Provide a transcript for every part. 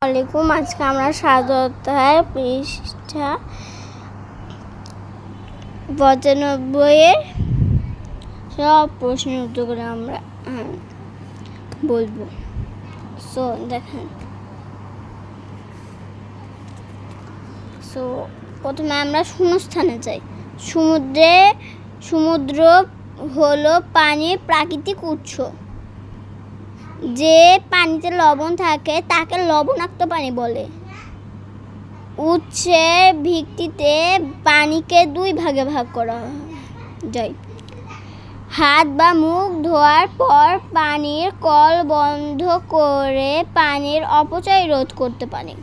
আসসালামাইকুম। আজকে আমরা ৭ অধ্যায় পৃষ্ঠা ৯৫ সব প্রশ্নের উত্তর করে আমরা বলবো। সো দেখেন, প্রথমে আমরা শূন্যস্থানে যাই। সমুদ্র হলো পানির প্রাকৃতিক উৎস। যে পানিতে লবণ থাকে তাকে লবণাক্ত পানি বলে। উৎসের ভিত্তিতে পানিকে ২ ভাগে ভাগ করা যায়। হাত বা মুখ ধোয়ার পর পানির কল বন্ধ করে পানির অপচয় রোধ করতে পারি।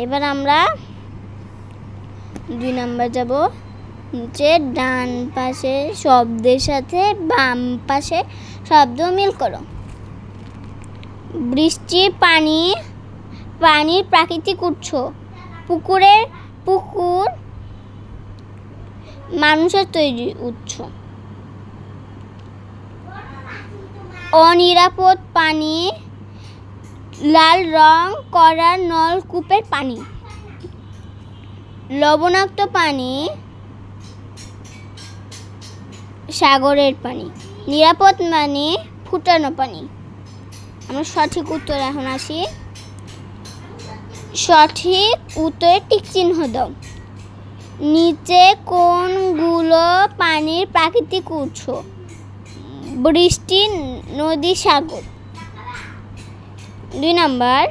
এবার আমরা ২ নম্বর যাব। যে ডান পাশে শব্দের সাথে বাম পাশে শব্দ মিল করো। বৃষ্টির পানির প্রাকৃতিক উৎস। পুকুর মানুষের তৈরি উৎস। অনিরাপদ পানি লাল রং করা নলকূপের পানি। লবণাক্ত পানি সাগরের পানি। নিরাপদ পানি ফুটানো পানি। আমরা সঠিক উত্তর এখন আসি। সঠিক উত্তরে টিক চিহ্ন দাও। নিচে কোনগুলো পানির প্রাকৃতিক উৎস? বৃষ্টি, নদী, সাগর। ২ নম্বর,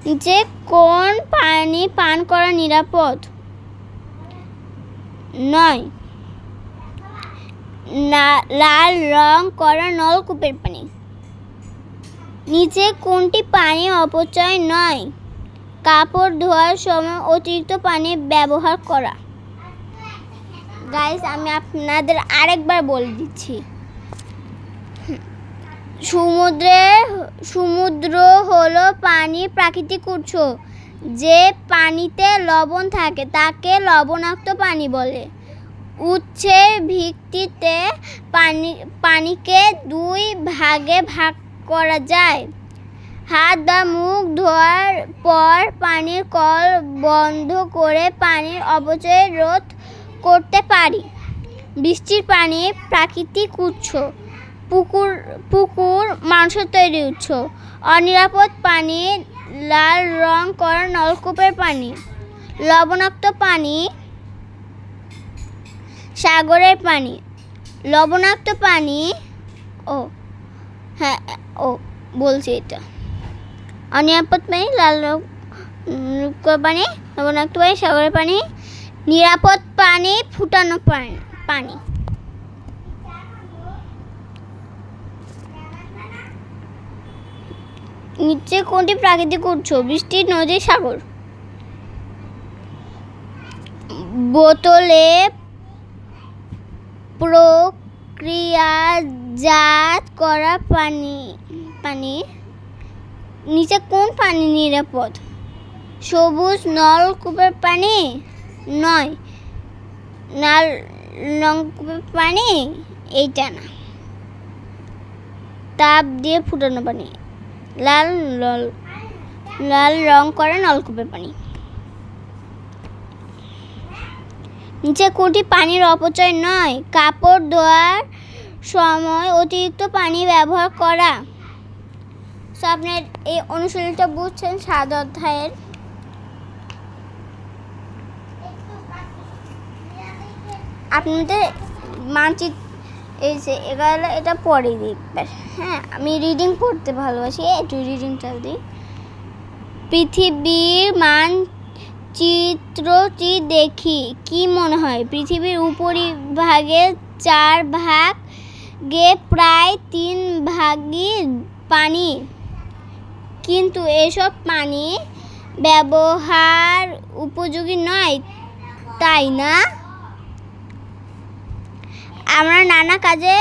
নিচে কোন পানি পান করা নিরাপদ? নয়, লাল রং করা নলকূপের পানি। নিচে কোনটি পানি অপচয় নয়? কাপড় ধোয়ার সময় অতিরিক্ত পানি ব্যবহার করা। গাইস, আমি আপনাদের আরেকবার বলে দিচ্ছি। সমুদ্র হলো পানির প্রাকৃতিক উৎস। যে পানিতে লবণ থাকে তাকে লবণাক্ত পানি বলে। উৎসের ভিত্তিতে পানিকে ২ ভাগে ভাগ করা যায়। হাত বা মুখ ধোয়ার পর পানির কল বন্ধ করে পানির অপচয় রোধ করতে পারি। বৃষ্টির পানি প্রাকৃতিক উৎস। পুকুর মানুষের তৈরি উৎস। অনিরাপদ পানি লাল রং করা নলকূপের পানি। লবণাক্ত পানি সাগরের পানি। লবণাক্ত পানি বলছি এটা। অনিরাপদ পানি লাল পানি, লবণাক্ত পানি সাগরের পানি। নিরাপদ পানি ফুটানো পানি। নিচে কোনটি প্রাকৃতিক উৎস? বৃষ্টি, নদী, সাগর। বোতলে প্রক্রিয়াজাত করা পানি নিচে কোন পানি নিরাপদ? সবুজ নলকূপের পানি। নয়, লাল নলকূপের পানি। এইটা না। তাপ দিয়ে ফুটানো পানি। লাল রং করা নলকূপের পানি। নিচে কোনটি পানির অপচয় নয়? কাপড় ধোয়ার সময় অতিরিক্ত পানি ব্যবহার করা। আপনার এই অনুশীলনটা বুঝছেন ৭ অধ্যায়ের। আপনাদের মানচিত্র এই যে এটা পরে দেখবেন। হ্যাঁ, আমি রিডিং পড়তে ভালোবাসি, একটু রিডিংটা দিই। পৃথিবীর মানচিত্রটি দেখি কি মনে হয়? পৃথিবীর উপরিভাগে ৪ ভাগে প্রায় ৩ ভাগই পানি। কিন্তু এসব পানি ব্যবহার উপযোগী নয়, তাই না? আমরা নানা কাজে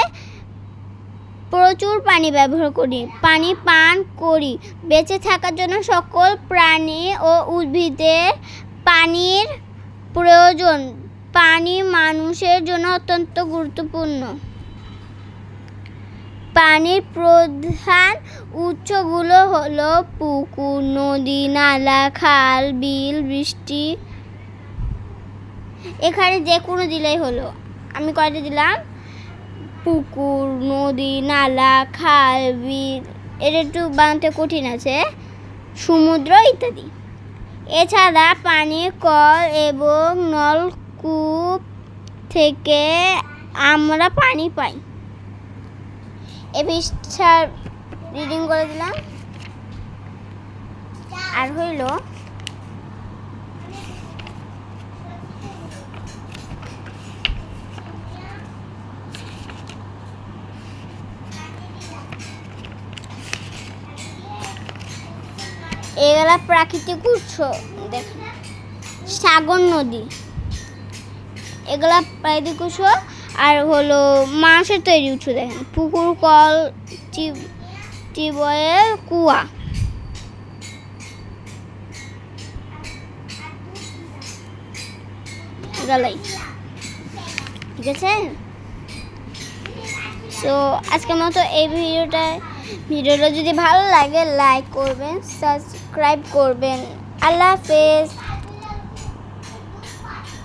প্রচুর পানি ব্যবহার করি। পানি পান করি। বেঁচে থাকার জন্য সকল প্রাণী ও উদ্ভিদের পানির প্রয়োজন। পানি মানুষের জন্য অত্যন্ত গুরুত্বপূর্ণ। পানির প্রধান উৎসগুলো হলো পুকুর, নদী, নালা, খাল, বিল, বৃষ্টি। এখানে যে কোনো দিলেই হলো। আমি কয়টা দিলাম? পুকুর, নদী, নালা, খাল, বিল। এটা একটু বানাতে কঠিন আছে। সমুদ্র ইত্যাদি। এছাড়া পানির কল এবং নলকূপ থেকে আমরা পানি পাই। এই পৃষ্ঠার রিডিং করে দিলাম। আর হইল এগুলা প্রাকৃতিক উৎস। দেখেন সাগর, নদী, এগুলা প্রাকৃতিক উৎস। আর হলো মানুষের তৈরি উৎস। দেখেন পুকুর, কল, টিউবওয়েল, কুয়া। গেলাই, ঠিক আছে। সো আজকের মতো এই ভিডিওটা যদি ভালো লাগে লাইক করবেন, সাবস্ক্রাইব করবেন। আল্লাহ হাফেজ।